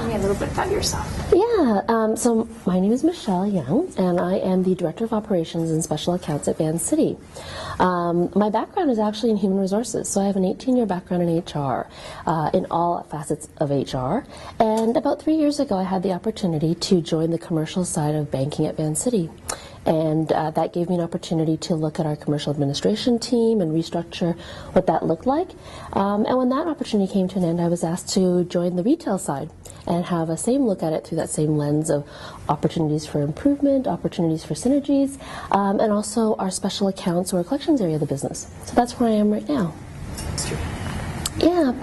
tell me a little bit about yourself. Yeah, so my name is Michelle Young, and I am the Director of Operations and Special Accounts at Vancity. My background is actually in human resources, so I have an 18-year background in HR, in all facets of HR. And about 3 years ago, I had the opportunity to join the commercial side of banking at Vancity. And that gave me an opportunity to look at our commercial administration team and restructure what that looked like. And when that opportunity came to an end, I was asked to join the retail side and have a same look at it through that same lens of opportunities for improvement, opportunities for synergies, and also our special accounts or collections area of the business. So that's where I am right now. Yeah,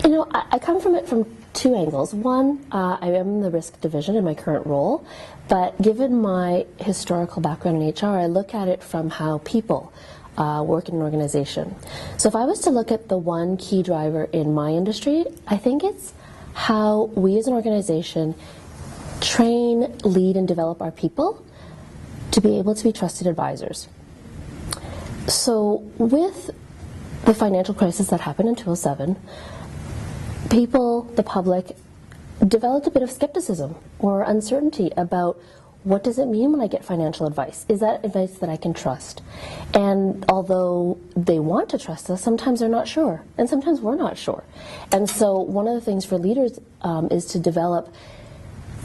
you know, I come from it from two angles. One, I am in the risk division in my current role, but given my historical background in HR, I look at it from how people work in an organization. So if I was to look at the one key driver in my industry, I think it's how we as an organization train, lead, and develop our people to be able to be trusted advisors. So with the financial crisis that happened in 2007, people, the public, developed a bit of skepticism or uncertainty about what does it mean when I get financial advice? Is that advice that I can trust? And although they want to trust us, sometimes they're not sure, and sometimes we're not sure. And so one of the things for leaders is to develop,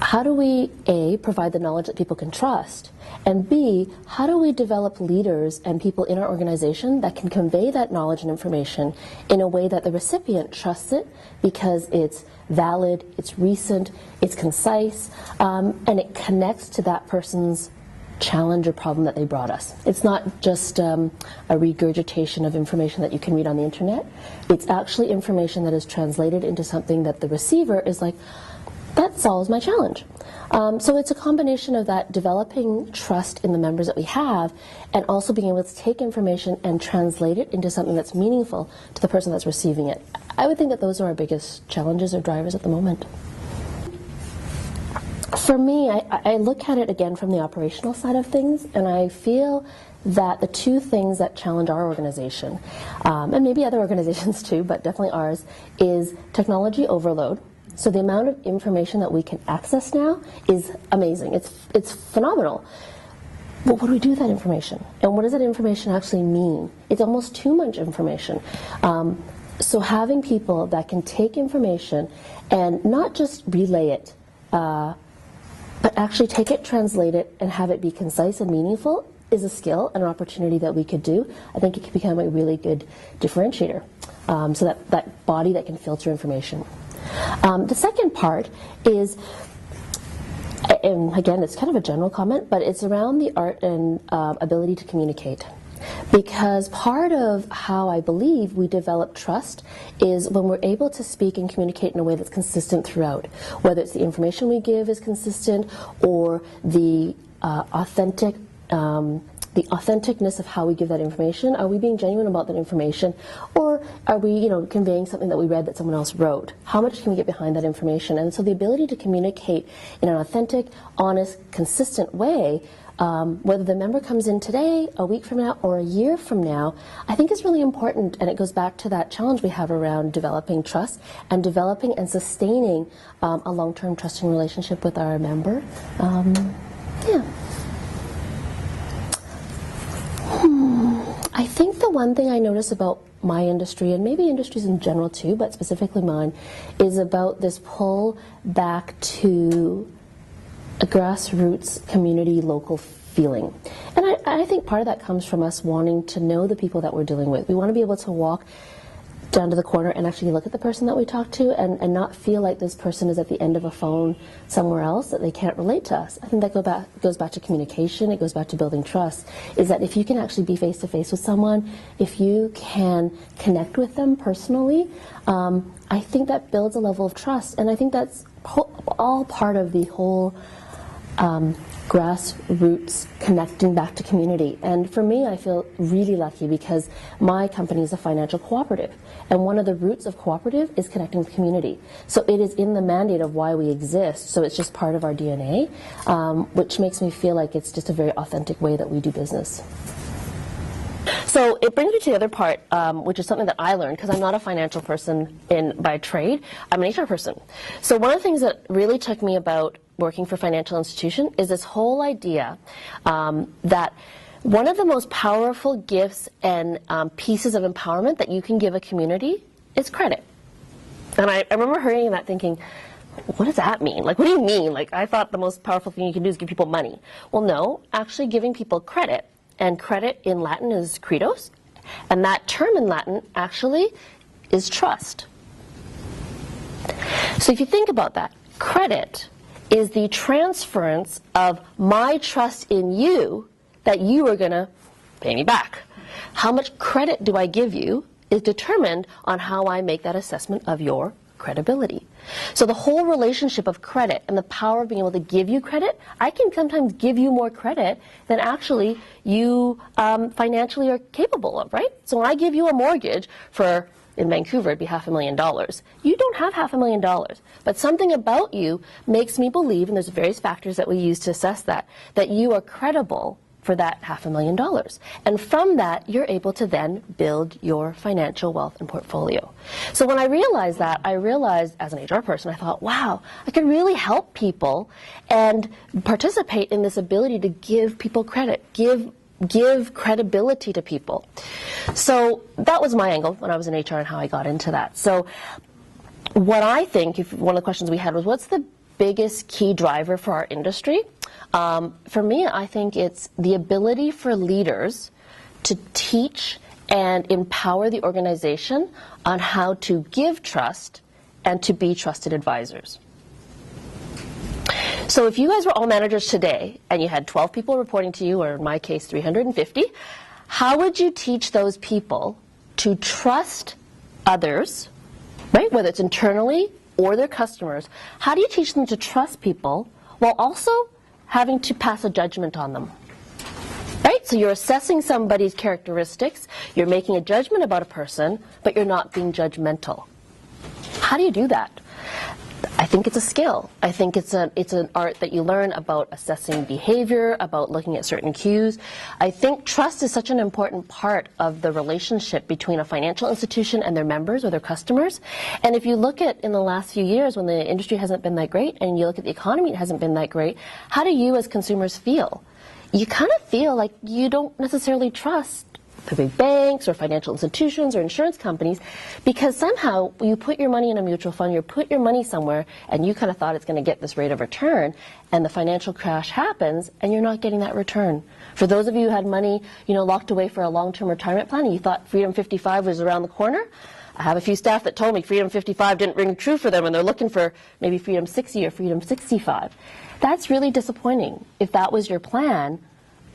how do we, A, provide the knowledge that people can trust, and B, how do we develop leaders and people in our organization that can convey that knowledge and information in a way that the recipient trusts it because it's valid, it's recent, it's concise, and it connects to that person's challenge or problem that they brought us. It's not just a regurgitation of information that you can read on the internet. It's actually information that is translated into something that the receiver is like, that solves my challenge. So it's a combination of that developing trust in the members that we have and also being able to take information and translate it into something that's meaningful to the person that's receiving it. I would think that those are our biggest challenges or drivers at the moment. For me, I look at it again from the operational side of things, and I feel that the two things that challenge our organization, and maybe other organizations too, but definitely ours, is technology overload. So the amount of information that we can access now is amazing. It's phenomenal. But what do we do with that information? And what does that information actually mean? It's almost too much information. So having people that can take information and not just relay it, but actually take it, translate it, and have it be concise and meaningful is a skill and an opportunity that we could do. I think it could become a really good differentiator. So that body that can filter information. The second part is, and again, it's kind of a general comment, but it's around the art and ability to communicate. Because part of how I believe we develop trust is when we're able to speak and communicate in a way that's consistent throughout. Whether it's the information we give is consistent or the authenticness of how we give that information. Are we being genuine about that information, or are we, conveying something that we read that someone else wrote? How much can we get behind that information? And so the ability to communicate in an authentic, honest, consistent way, whether the member comes in today, a week from now, or a year from now, I think is really important. And it goes back to that challenge we have around developing trust and developing and sustaining a long-term trusting relationship with our member. Yeah. I think the one thing I notice about my industry, and maybe industries in general too, but specifically mine, is about this pull back to a grassroots community local feeling. And I think part of that comes from us wanting to know the people that we're dealing with. We want to be able to walk down to the corner and actually look at the person that we talk to and not feel like this person is at the end of a phone somewhere else, that they can't relate to us. I think that goes back to communication, it goes back to building trust, is that if you can actually be face-to-face with someone, if you can connect with them personally, I think that builds a level of trust. And I think that's all part of the whole grassroots connecting back to community. And for me, I feel really lucky because my company is a financial cooperative. And one of the roots of cooperative is connecting with community. So it is in the mandate of why we exist. So it's just part of our DNA, which makes me feel like it's just a very authentic way that we do business. So it brings me to the other part, which is something that I learned, because I'm not a financial person by trade. I'm an HR person. So one of the things that really took me about working for a financial institution is this whole idea that one of the most powerful gifts and pieces of empowerment that you can give a community is credit. And I remember hearing that thinking, what does that mean? Like, what do you mean? Like, I thought the most powerful thing you can do is give people money. Well, no, actually giving people credit. And credit in Latin is credos, and that term in Latin actually is trust. So if you think about that, credit is the transference of my trust in you that you are going to pay me back. How much credit do I give you is determined on how I make that assessment of your credibility. So the whole relationship of credit and the power of being able to give you credit, I can sometimes give you more credit than actually you financially are capable of, right? So when I give you a mortgage for, in Vancouver, it'd be $500,000. You don't have $500,000, but something about you makes me believe, and there's various factors that we use to assess that you are credible for that $500,000. And from that, you're able to then build your financial wealth and portfolio. So when I realized that, I realized as an HR person, I thought, wow, I can really help people and participate in this ability to give people credit, give credibility to people. So that was my angle when I was in HR and how I got into that. So what I think, one of the questions we had was, what's the biggest key driver for our industry? For me, I think it's the ability for leaders to teach and empower the organization on how to give trust and to be trusted advisors. So if you guys were all managers today and you had 12 people reporting to you, or in my case 350, how would you teach those people to trust others, right? Whether it's internally or their customers, how do you teach them to trust people while also having to pass a judgment on them? Right? So you're assessing somebody's characteristics, you're making a judgment about a person, but you're not being judgmental. How do you do that? I think it's a skill. I think it's an art that you learn about assessing behavior, about looking at certain cues. I think trust is such an important part of the relationship between a financial institution and their members or their customers. And if you look at in the last few years when the industry hasn't been that great, and you look at the economy, it hasn't been that great, how do you as consumers feel? You kind of feel like you don't necessarily trust the big banks or financial institutions or insurance companies, because somehow you put your money in a mutual fund, you put your money somewhere, and you kind of thought it's going to get this rate of return, and the financial crash happens, and you're not getting that return. For those of you who had money, locked away for a long-term retirement plan, and you thought Freedom 55 was around the corner, I have a few staff that told me Freedom 55 didn't ring true for them, and they're looking for maybe Freedom 60 or Freedom 65. That's really disappointing. If that was your plan,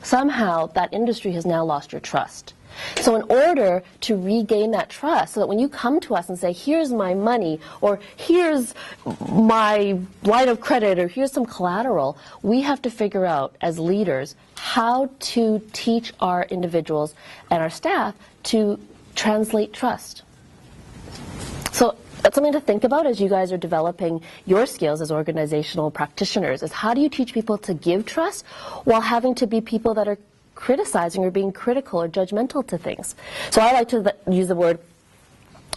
somehow that industry has now lost your trust. So in order to regain that trust, so that when you come to us and say, here's my money, or here's my line of credit, or here's some collateral, we have to figure out as leaders how to teach our individuals and our staff to translate trust. So that's something to think about as you guys are developing your skills as organizational practitioners, is how do you teach people to give trust while having to be people that are criticizing or being critical or judgmental to things. So I like to use the word,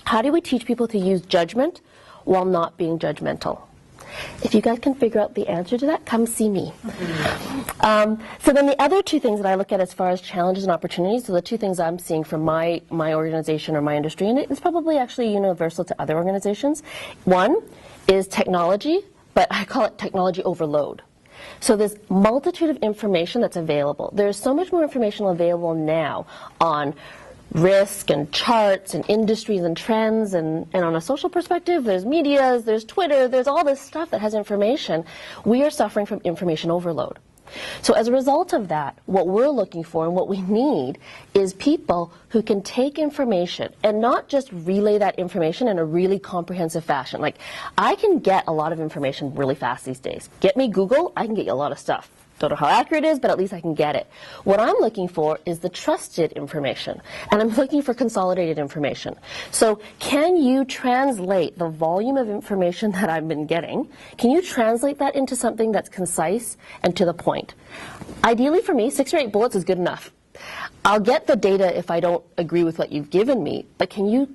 how do we teach people to use judgment while not being judgmental? If you guys can figure out the answer to that, come see me. So then the other two things that I look at as far as challenges and opportunities, so the two things I'm seeing from my organization or my industry, and it's probably actually universal to other organizations. One is technology, but I call it technology overload. So there's multitude of information that's available. There's so much more information available now on risk and charts and industries and trends, and on a social perspective, there's media, there's Twitter, there's all this stuff that has information. We are suffering from information overload. So as a result of that, what we're looking for and what we need is people who can take information and not just relay that information in a really comprehensive fashion. Like, I can get a lot of information really fast these days. Get me Google, I can get you a lot of stuff. Don't know how accurate it is, but at least I can get it. What I'm looking for is the trusted information, and I'm looking for consolidated information. So can you translate the volume of information that I've been getting? Can you translate that into something that's concise and to the point? Ideally for me, 6 or 8 bullets is good enough. I'll get the data if I don't agree with what you've given me, but can you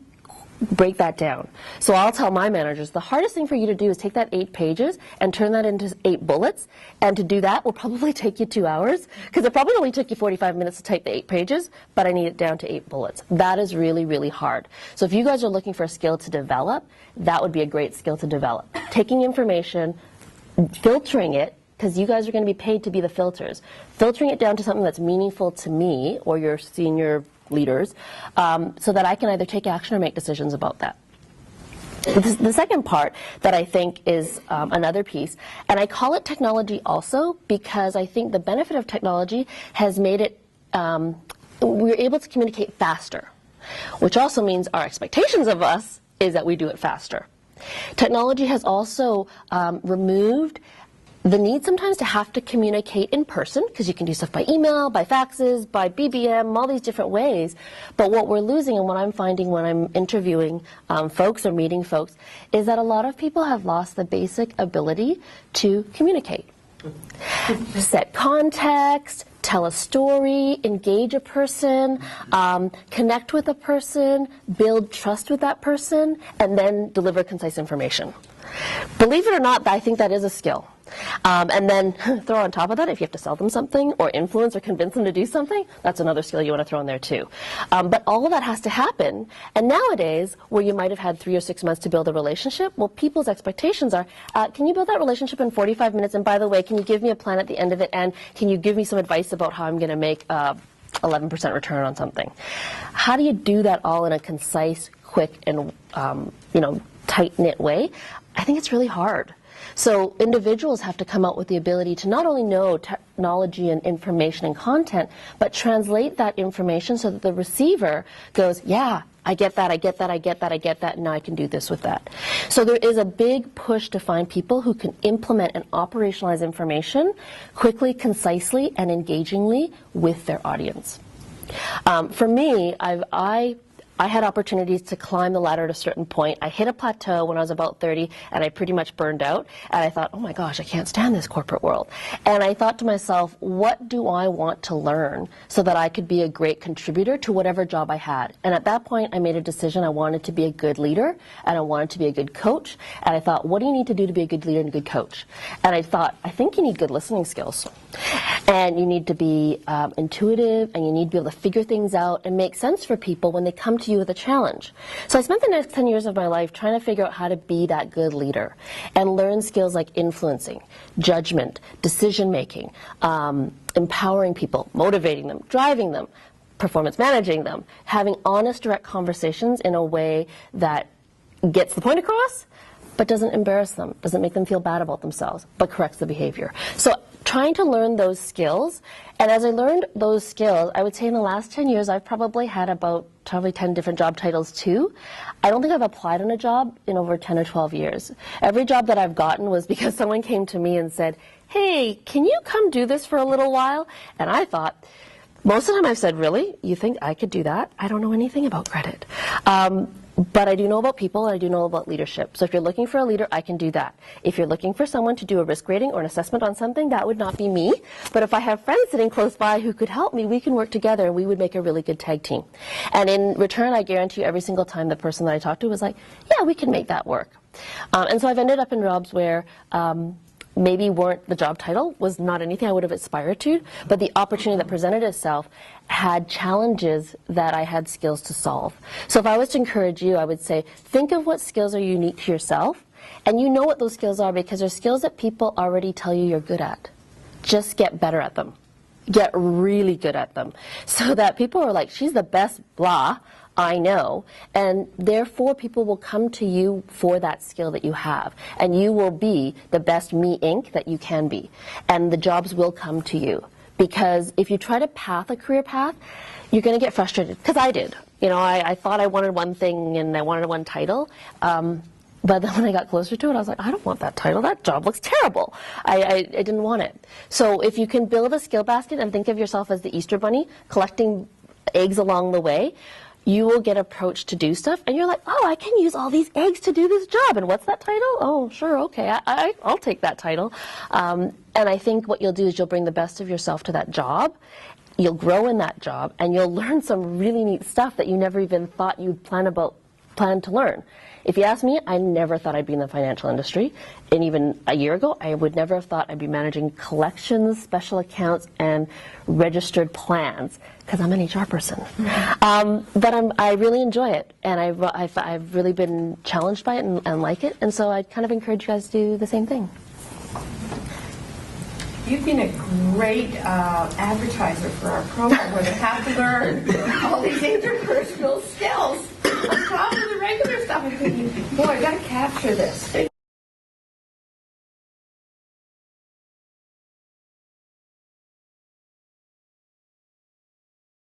break that down? So I'll tell my managers, the hardest thing for you to do is take that 8 pages and turn that into 8 bullets, and to do that will probably take you 2 hours, because it probably only took you 45 minutes to type the 8 pages, but I need it down to 8 bullets. That is really, really hard. So if you guys are looking for a skill to develop, that would be a great skill to develop. Taking information, filtering it, because you guys are going to be paid to be the filters, filtering it down to something that's meaningful to me or your senior leaders, so that I can either take action or make decisions about that. The second part that I think is another piece, and I call it technology also because I think the benefit of technology has made it, we're able to communicate faster, which also means our expectations of us is that we do it faster. Technology has also removed the need sometimes to have to communicate in person, because you can do stuff by email, by faxes, by BBM, all these different ways. But what we're losing, and what I'm finding when I'm interviewing folks or meeting folks, is that a lot of people have lost the basic ability to communicate. Set context, tell a story, engage a person, connect with a person, build trust with that person, and then deliver concise information. Believe it or not, I think that is a skill. And then throw on top of that, if you have to sell them something or influence or convince them to do something, that's another skill you want to throw in there too. But all of that has to happen. And nowadays, where you might have had 3 or 6 months to build a relationship, well, people's expectations are, can you build that relationship in 45 minutes? And by the way, can you give me a plan at the end of it? And can you give me some advice about how I'm going to make 11% return on something? How do you do that all in a concise, quick, and tight-knit way? I think it's really hard. So individuals have to come out with the ability to not only know technology and information and content, but translate that information so that the receiver goes, yeah, I get that, I get that, I get that, I get that, and now I can do this with that. So there is a big push to find people who can implement and operationalize information quickly, concisely, and engagingly with their audience. For me, I had opportunities to climb the ladder at a certain point. I hit a plateau when I was about 30, and I pretty much burned out. And I thought, oh my gosh, I can't stand this corporate world. And I thought to myself, what do I want to learn so that I could be a great contributor to whatever job I had? And at that point, I made a decision. I wanted to be a good leader, and I wanted to be a good coach. And I thought, what do you need to do to be a good leader and a good coach? And I thought, I think you need good listening skills. And you need to be intuitive, and you need to be able to figure things out and make sense for people when they come to you with a challenge. So I spent the next 10 years of my life trying to figure out how to be that good leader and learn skills like influencing, judgment, decision making, empowering people, motivating them, driving them, performance managing them, having honest, direct conversations in a way that gets the point across, but doesn't embarrass them, doesn't make them feel bad about themselves, but corrects the behavior. So trying to learn those skills, and as I learned those skills, I would say in the last 10 years, I've probably had about 10 different job titles too. I don't think I've applied on a job in over 10 or 12 years. Every job that I've gotten was because someone came to me and said, hey, can you come do this for a little while? And I thought, most of the time I've said, really? You think I could do that? I don't know anything about credit. But I do know about people, and I do know about leadership. So if you're looking for a leader, I can do that. If you're looking for someone to do a risk rating or an assessment on something, that would not be me. But if I have friends sitting close by who could help me, we can work together, and we would make a really good tag team. And in return, I guarantee you every single time the person that I talked to was like, yeah, we can make that work. And so I've ended up in jobs where maybe the job title was not anything I would have aspired to, but the opportunity that presented itself had challenges that I had skills to solve. So if I was to encourage you, I would say, think of what skills are unique to yourself, and you know what those skills are because they're skills that people already tell you you're good at. Just get better at them. Get really good at them. So that people are like, she's the best, blah, I know, and therefore people will come to you for that skill that you have, and you will be the best me Inc. that you can be, and the jobs will come to you. Because if you try to path a career path, you're going to get frustrated, because I did. You know, I thought I wanted one thing and I wanted one title, but then when I got closer to it, I was like, I don't want that title. That job looks terrible. I didn't want it. So if you can build a skill basket and think of yourself as the Easter Bunny, collecting eggs along the way, you will get approached to do stuff, and you're like, oh, I can use all these eggs to do this job, and what's that title? Oh, sure, okay, I'll take that title. And I think what you'll do is you'll bring the best of yourself to that job, you'll grow in that job, and you'll learn some really neat stuff that you never even thought you'd plan to learn. If you ask me, I never thought I'd be in the financial industry. And even a year ago, I would never have thought I'd be managing collections, special accounts, and registered plans, because I'm an HR person. But I really enjoy it, and I've really been challenged by it and like it, and so I kind of encourage you guys to do the same thing. You've been a great advertiser for our program, where they have to learn all these interpersonal skills on top of the regular stuff. I'm thinking, boy, I got to capture this.